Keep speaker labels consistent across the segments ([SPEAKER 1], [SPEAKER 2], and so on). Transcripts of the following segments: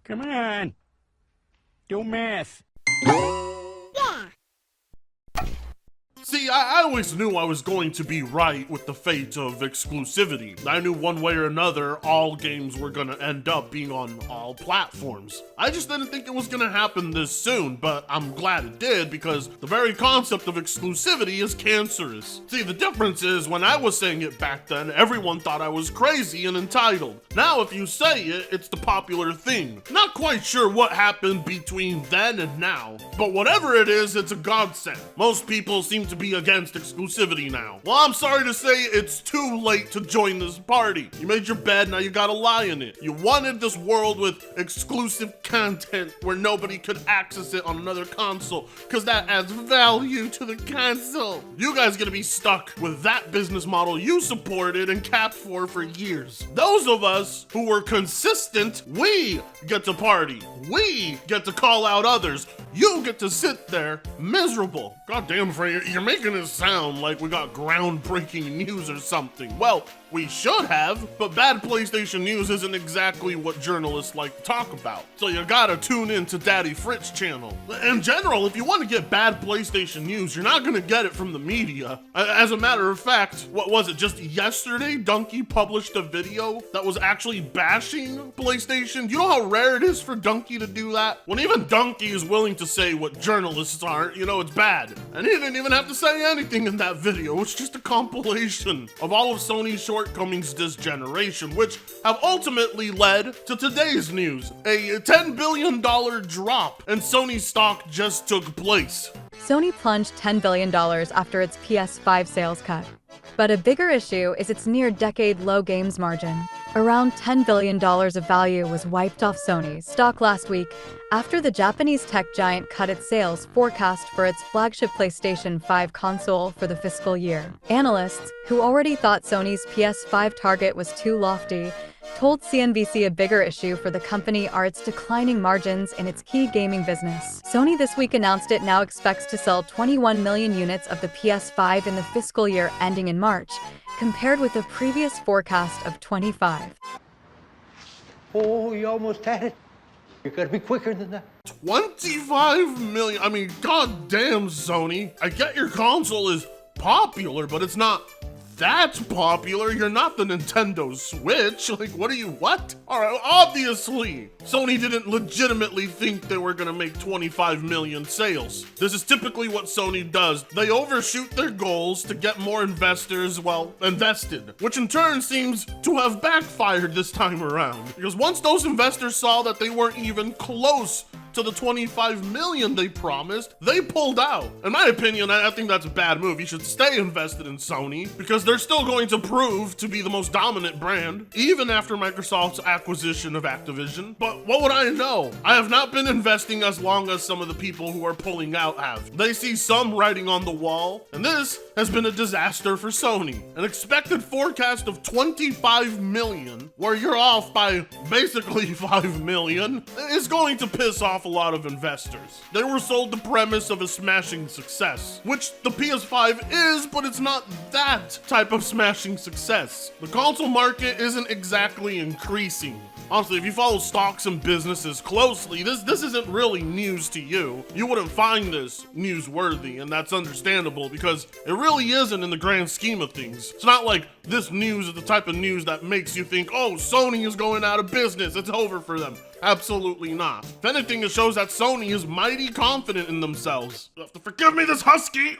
[SPEAKER 1] Come on. Do math.
[SPEAKER 2] See, I always knew I was going to be right with the fate of exclusivity. I knew one way or another all games were gonna end up being on all platforms. I just didn't think it was gonna happen this soon, but I'm glad it did because the very concept of exclusivity is cancerous. See, the difference is when I was saying it back then, everyone thought I was crazy and entitled. Now if you say it, it's the popular thing. Not quite sure what happened between then and now, but whatever it is, it's a godsend. Most people seem to be against exclusivity now. Well, I'm sorry to say it's too late to join this party. You made your bed, now you gotta lie in it. You wanted this world with exclusive content where nobody could access it on another console, cause that adds value to the console. You guys gonna be stuck with that business model you supported and capped for years. Those of us who were consistent, we get to party. We get to call out others. You get to sit there miserable. Goddamn, Frey, you're making it sound like we got groundbreaking news or something. Well, we should have, but bad PlayStation news isn't exactly what journalists like to talk about. So you gotta tune in to Daddy Fritz channel. In general, if you want to get bad PlayStation news, you're not gonna get it from the media. As a matter of fact, what was it, just yesterday, Bungie published a video that was actually bashing PlayStation. You know how rare it is for Bungie to do that? When even Bungie is willing to say what journalists aren't, you know it's bad. And he didn't even have to say anything in that video. It's just a compilation of all of Sony's shortcomings this generation, which have ultimately led to today's news. A $10 billion drop in Sony stock just took place.
[SPEAKER 3] Sony plunged $10 billion after its PS5 sales cut. But a bigger issue is its near-decade-low games margin. Around $10 billion of value was wiped off Sony's stock last week after the Japanese tech giant cut its sales forecast for its flagship PlayStation 5 console for the fiscal year. Analysts, who already thought Sony's PS5 target was too lofty, told CNBC a bigger issue for the company are its declining margins in its key gaming business. Sony this week announced it now expects to sell 21 million units of the PS5 in the fiscal year ending in March, compared with a previous forecast of 25.
[SPEAKER 4] Oh, you almost had it. You gotta be quicker than that.
[SPEAKER 2] 25 million. I mean, goddamn, Sony. I get your console is popular, but it's not that popular. You're not the Nintendo Switch. Like, what? All right, obviously, Sony didn't legitimately think they were gonna make 25 million sales. This is typically what Sony does. They overshoot their goals to get more investors, well, invested, which in turn seems to have backfired this time around. Because once those investors saw that they weren't even close to the 25 million they promised, they pulled out. In my opinion, I think that's a bad move. You should stay invested in Sony because they're still going to prove to be the most dominant brand, even after Microsoft's acquisition of Activision. But what would I know? I have not been investing as long as some of the people who are pulling out have. They see some writing on the wall, and this has been a disaster for Sony. An expected forecast of 25 million, where you're off by basically 5 million, is going to piss off a lot of investors. They were sold the premise of a smashing success, which the PS5 is, but it's not that type of smashing success. The console market isn't exactly increasing. Honestly, if you follow stocks and businesses closely, this isn't really news to you. You wouldn't find this newsworthy, and that's understandable because it really isn't in the grand scheme of things. It's not like this news is the type of news that makes you think, oh, Sony is going out of business, it's over for them. Absolutely not. If anything, it shows that Sony is mighty confident in themselves. You have to forgive me, this husky!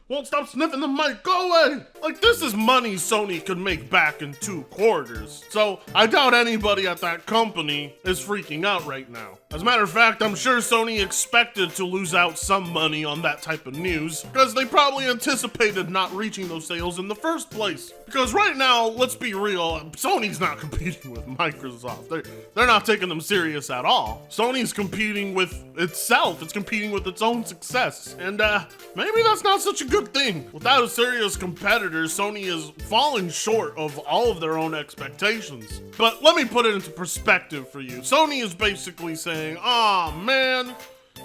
[SPEAKER 2] Won't stop sniffing the mic, go away! Like, this is money Sony could make back in 2 quarters. So, I doubt anybody at that company is freaking out right now. As a matter of fact, I'm sure Sony expected to lose out some money on that type of news, because they probably anticipated not reaching those sales in the first place. Because right now, let's be real, Sony's not competing with Microsoft. They're not taking them serious at all. Sony's competing with itself. It's competing with its own success. And maybe that's not such a good thing. Without a serious competitor, Sony is falling short of all of their own expectations. But let me put it into perspective for you. Sony is basically saying, "Aw, man,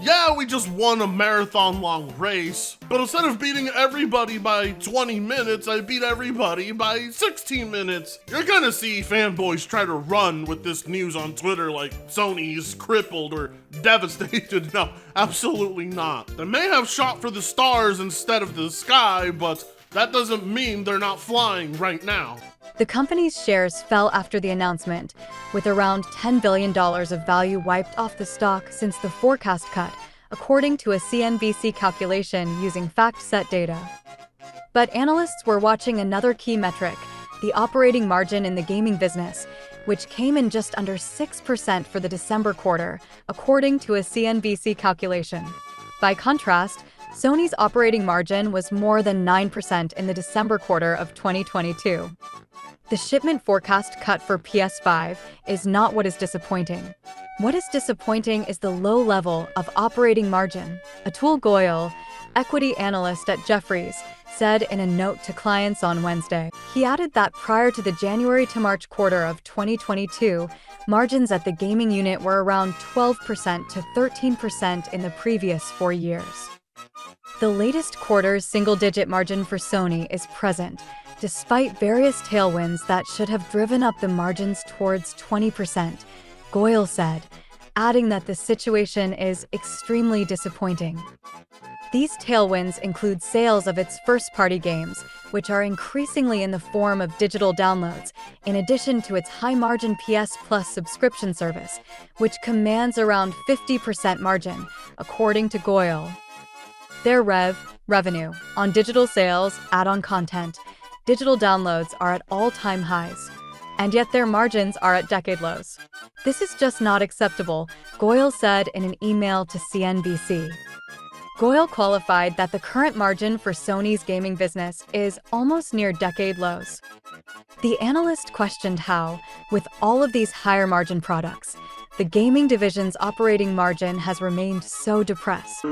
[SPEAKER 2] yeah, we just won a marathon-long race, but instead of beating everybody by 20 minutes, I beat everybody by 16 minutes. You're gonna see fanboys try to run with this news on Twitter like Sony is crippled or devastated. No, absolutely not. They may have shot for the stars instead of the sky, but that doesn't mean they're not flying right now.
[SPEAKER 3] The company's shares fell after the announcement, with around $10 billion of value wiped off the stock since the forecast cut, according to a CNBC calculation using FactSet data. But analysts were watching another key metric, the operating margin in the gaming business, which came in just under 6% for the December quarter, according to a CNBC calculation. By contrast, Sony's operating margin was more than 9% in the December quarter of 2022. The shipment forecast cut for PS5 is not what is disappointing. What is disappointing is the low level of operating margin. Atul Goyal, equity analyst at Jefferies, said in a note to clients on Wednesday. He added that prior to the January to March quarter of 2022, margins at the gaming unit were around 12% to 13% in the previous 4 years. The latest quarter's single-digit margin for Sony is present, despite various tailwinds that should have driven up the margins towards 20%, Goyal said, adding that the situation is extremely disappointing. These tailwinds include sales of its first-party games, which are increasingly in the form of digital downloads, in addition to its high-margin PS Plus subscription service, which commands around 50% margin, according to Goyal. Their revenue on digital sales, add-on content, digital downloads are at all-time highs, and yet their margins are at decade lows. This is just not acceptable, Goyal said in an email to CNBC. Goyal qualified that the current margin for Sony's gaming business is almost near decade lows. The analyst questioned how, with all of these higher margin products, the gaming division's operating margin has remained so depressed.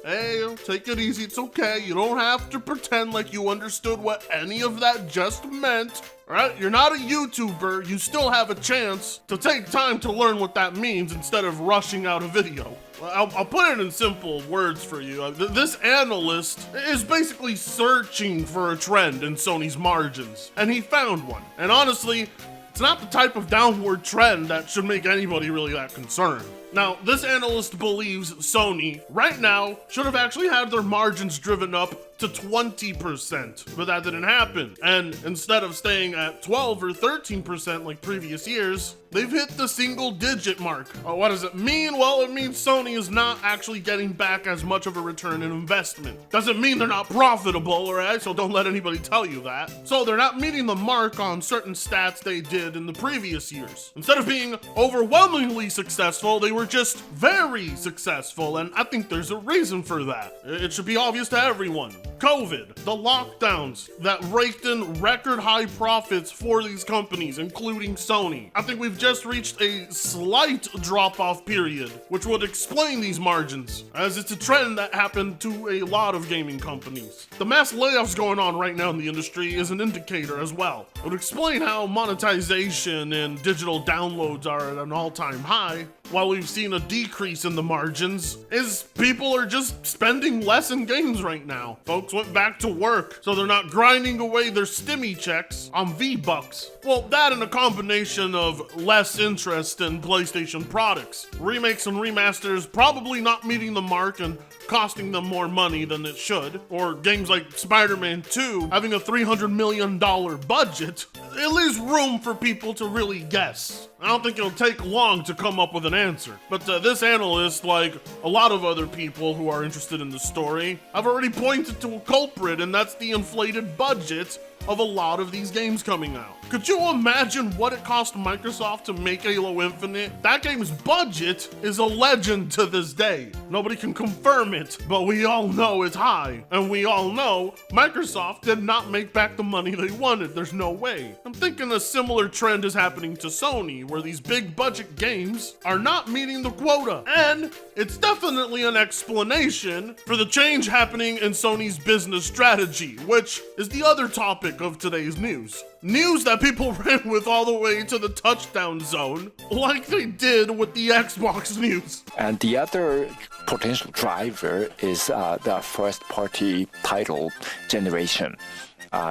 [SPEAKER 2] Hey, take it easy, it's okay. You don't have to pretend like you understood what any of that just meant. Alright, you're not a YouTuber, you still have a chance to take time to learn what that means instead of rushing out a video. I'll put it in simple words for you. This analyst is basically searching for a trend in Sony's margins, and he found one. And honestly, it's not the type of downward trend that should make anybody really that concerned. Now, this analyst believes Sony, right now, should have actually had their margins driven up to 20%, but that didn't happen. And instead of staying at 12 or 13% like previous years, they've hit the single-digit mark. What does it mean? Well, it means Sony is not actually getting back as much of a return in investment. Doesn't mean they're not profitable, alright? So don't let anybody tell you that. So they're not meeting the mark on certain stats they did in the previous years. Instead of being overwhelmingly successful, they were just very successful, and I think there's a reason for that. It should be obvious to everyone. COVID, the lockdowns that raked in record high profits for these companies, including Sony. I think we've just reached a slight drop-off period, which would explain these margins, as it's a trend that happened to a lot of gaming companies. The mass layoffs going on right now in the industry is an indicator as well. It would explain how monetization and digital downloads are at an all-time high, while we've seen a decrease in the margins, is people are just spending less in games right now. Folks went back to work, so they're not grinding away their stimmy checks on V-Bucks. Well, that and a combination of less interest in PlayStation products. Remakes and remasters probably not meeting the mark and costing them more money than it should. Or games like Spider-Man 2 having a $300 million budget. It leaves room for people to really guess. I don't think it'll take long to come up with an answer. But this analyst, like a lot of other people who are interested in the story, have already pointed to a culprit, and that's the inflated budget of a lot of these games coming out. Could you imagine what it cost Microsoft to make Halo Infinite? That game's budget is a legend to this day. Nobody can confirm it, but we all know it's high. And we all know Microsoft did not make back the money they wanted. There's no way. I'm thinking a similar trend is happening to Sony, where these big budget games are not meeting the quota. And it's definitely an explanation for the change happening in Sony's business strategy, which is the other topic topic of today's news. News that people ran with all the way to the touchdown zone, like they did with the Xbox news.
[SPEAKER 5] And the other potential driver is the first-party title generation.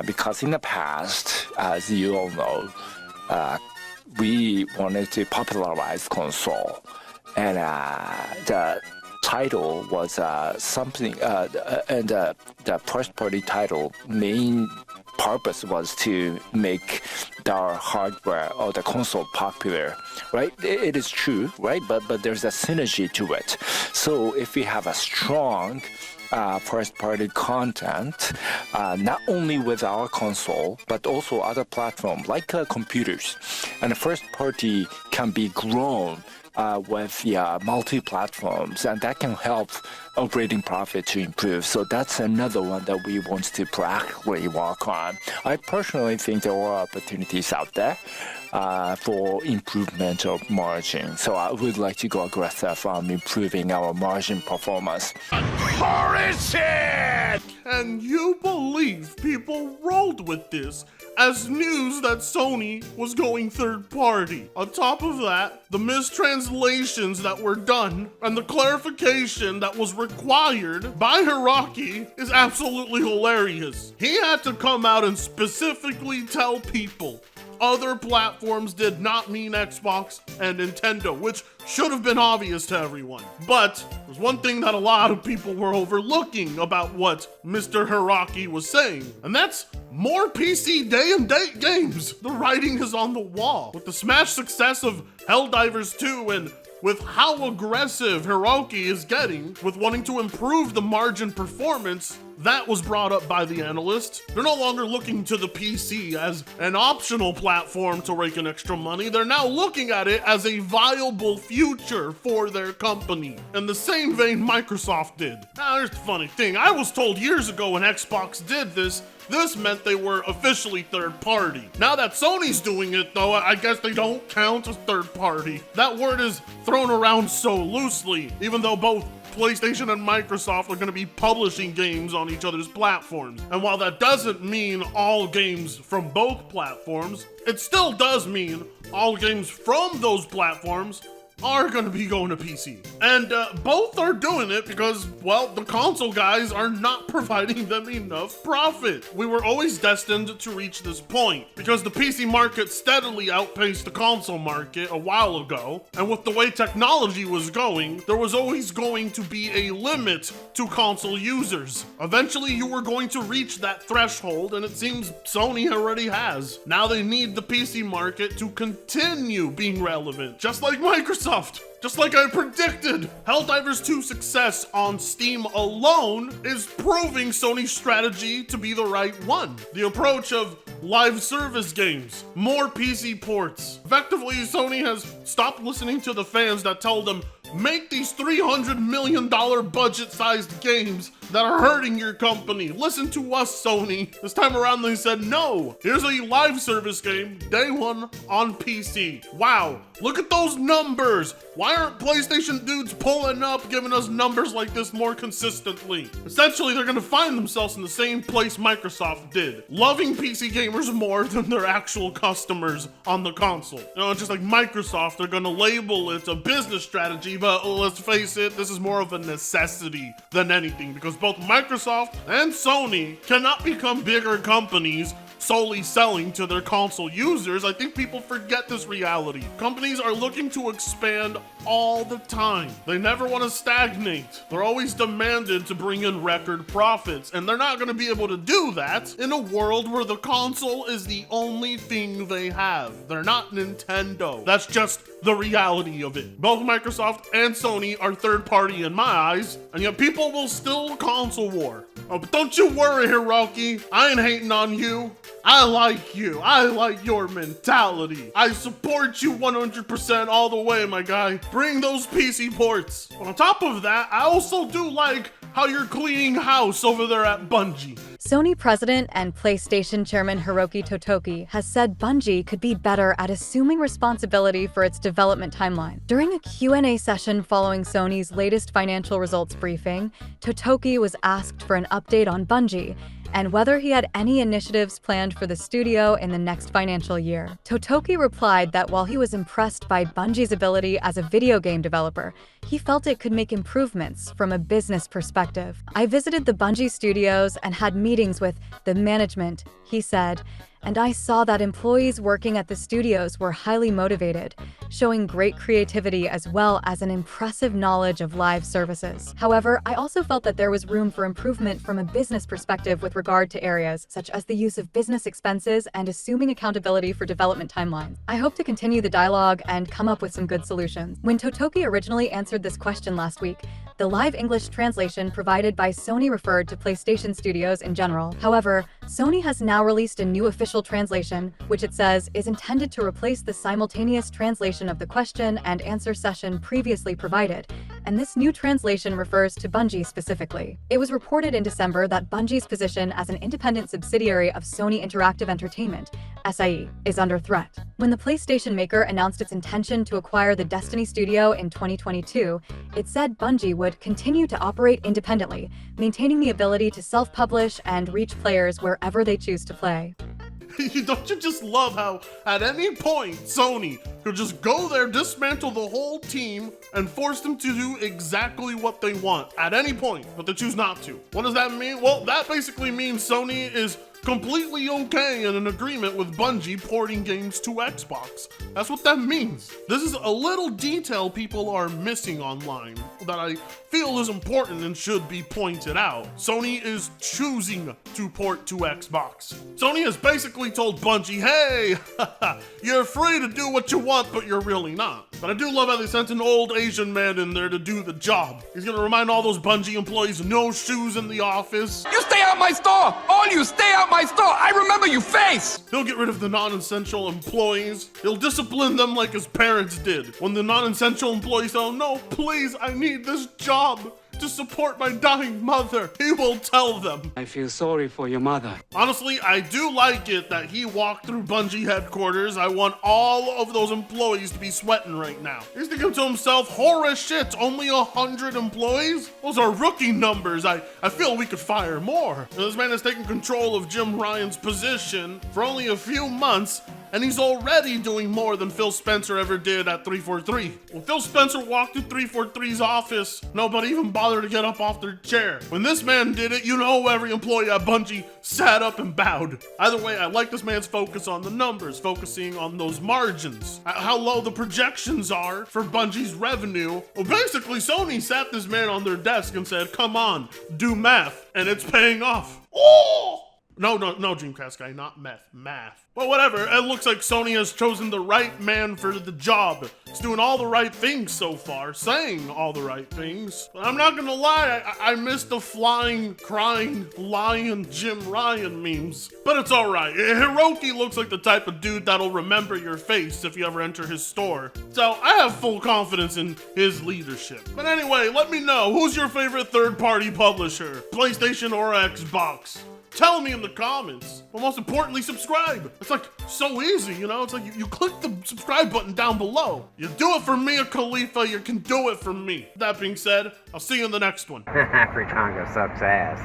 [SPEAKER 5] Because in the past, as you all know, we wanted to popularize console. And the title was something, and the first-party title main purpose was to make the hardware or the console popular, right? It is true, right? But there's a synergy to it. So if we have a strong first-party content, not only with our console, but also other platforms like computers, and the first-party can be grown with multi-platforms, and that can help operating profit to improve. So that's another one that we want to practically work on. I personally think there are opportunities out there for improvement of margin. So I would like to go aggressive on improving our margin performance.
[SPEAKER 2] Can you believe people rolled with this as news that Sony was going third party? On top of that, the mistranslations that were done and the clarification that was required by Hiroki is absolutely hilarious. He had to come out and specifically tell people other platforms did not mean Xbox and Nintendo, which should have been obvious to everyone. But there's one thing that a lot of people were overlooking about what Mr. Hiroki was saying, and that's more PC day and date games. The writing is on the wall. With the smash success of Helldivers 2 and with how aggressive Hiroki is getting with wanting to improve the margin performance, that was brought up by the analyst. They're no longer looking to the PC as an optional platform to rake in extra money. They're now looking at it as a viable future for their company. In the same vein Microsoft did. Now, here's the funny thing. I was told years ago when Xbox did this meant they were officially third party. Now that Sony's doing it though, I guess they don't count as third party. That word is thrown around so loosely, even though both PlayStation and Microsoft are going to be publishing games on each other's platforms. And while that doesn't mean all games from both platforms, it still does mean all games from those platforms are going to be going to PC. And both are doing it because, well, the console guys are not providing them enough profit. We were always destined to reach this point because the PC market steadily outpaced the console market a while ago. And with the way technology was going, there was always going to be a limit to console users. Eventually, you were going to reach that threshold, and it seems Sony already has. Now they need the PC market to continue being relevant, just like Microsoft. Just like I predicted, Helldivers 2's success on Steam alone is proving Sony's strategy to be the right one. The approach of live service games, more PC ports. Effectively, Sony has stopped listening to the fans that tell them, make these $300 million budget-sized games that are hurting your company. Listen to us, Sony. This time around, they said, no, here's a live service game, day one on PC. Wow, look at those numbers. Why aren't PlayStation dudes pulling up, giving us numbers like this more consistently? Essentially, they're gonna find themselves in the same place Microsoft did, loving PC gamers more than their actual customers on the console. You know, just like Microsoft, they're gonna label it a business strategy, but let's face it, this is more of a necessity than anything, because both Microsoft and Sony cannot become bigger companies solely selling to their console users. I think people forget this reality. Companies are looking to expand all the time. They never want to stagnate. They're always demanded to bring in record profits, and they're not going to be able to do that in a world where the console is the only thing they have. They're not Nintendo. That's just the reality of it. Both Microsoft and Sony are third party in my eyes, and yet people will still console war. Oh, but don't you worry, Hiroki. I ain't hating on you. I like you. I like your mentality. I support you 100% all the way, my guy. Bring those PC ports. But on top of that, I also do like how you're cleaning house over there at Bungie.
[SPEAKER 3] Sony president and PlayStation chairman Hiroki Totoki has said Bungie could be better at assuming responsibility for its development timeline. During a Q&A session following Sony's latest financial results briefing, Totoki was asked for an update on Bungie, and whether he had any initiatives planned for the studio in the next financial year. Totoki replied that while he was impressed by Bungie's ability as a video game developer, he felt it could make improvements from a business perspective. "I visited the Bungie studios and had meetings with the management," he said, "and I saw that employees working at the studios were highly motivated, showing great creativity as well as an impressive knowledge of live services. However, I also felt that there was room for improvement from a business perspective with regard to areas such as the use of business expenses and assuming accountability for development timelines. I hope to continue the dialogue and come up with some good solutions." When Totoki originally answered this question last week, the live English translation provided by Sony referred to PlayStation Studios in general. However, Sony has now released a new official translation, which it says is intended to replace the simultaneous translation of the question and answer session previously provided, and this new translation refers to Bungie specifically. It was reported in December that Bungie's position as an independent subsidiary of Sony Interactive Entertainment, SIE, is under threat. When the PlayStation maker announced its intention to acquire the Destiny studio in 2022, it said Bungie would continue to operate independently, maintaining the ability to self-publish and reach players wherever they choose to play.
[SPEAKER 2] Don't you just love how at any point Sony could just go there, dismantle the whole team, and force them to do exactly what they want at any point, but they choose not to? What does that mean? Well, that basically means Sony is completely okay in an agreement with Bungie porting games to Xbox. That's what that means. This is a little detail people are missing online that I feel is important and should be pointed out. Sony is choosing to port to Xbox. Sony has basically told Bungie, hey, you're free to do what you want, but you're really not. But I do love how they sent an old Asian man in there to do the job. He's gonna remind all those Bungie employees, no shoes in the office.
[SPEAKER 6] You stay out my store! All you stay out my store! I remember you face!
[SPEAKER 2] He'll get rid of the non-essential employees. He'll discipline them like his parents did. When the non-essential employees tell him, no, please, I need this job to support my dying mother, he will tell them.
[SPEAKER 7] I feel sorry for your mother.
[SPEAKER 2] Honestly, I do like it that he walked through Bungie headquarters. I want all of those employees to be sweating right now. He's thinking to himself, horror shit, only 100 employees? Those are rookie numbers. I feel we could fire more. And this man has taken control of Jim Ryan's position for only a few months, and he's already doing more than Phil Spencer ever did at 343. When Phil Spencer walked through 343's office, nobody even bothered to get up off their chair. When this man did it, you know every employee at Bungie sat up and bowed. Either way, I like this man's focus on the numbers, focusing on those margins, how low the projections are for Bungie's revenue. Well, basically, Sony sat this man on their desk and said, come on, do math, and it's paying off. Oh! No, Dreamcast guy, not meth, math. Well, whatever, it looks like Sony has chosen the right man for the job. He's doing all the right things so far, saying all the right things. But I'm not gonna lie, I missed the flying, crying, lying Jim Ryan memes. But it's alright, Hiroki looks like the type of dude that'll remember your face if you ever enter his store. So I have full confidence in his leadership. But anyway, let me know, who's your favorite third-party publisher? PlayStation or Xbox? Tell me in the comments. But most importantly, subscribe. It's like so easy, you know? It's like you click the subscribe button down below. You do it for Mia Khalifa, you can do it for me. That being said, I'll see you in the next one.
[SPEAKER 8] Free Congo sucks ass.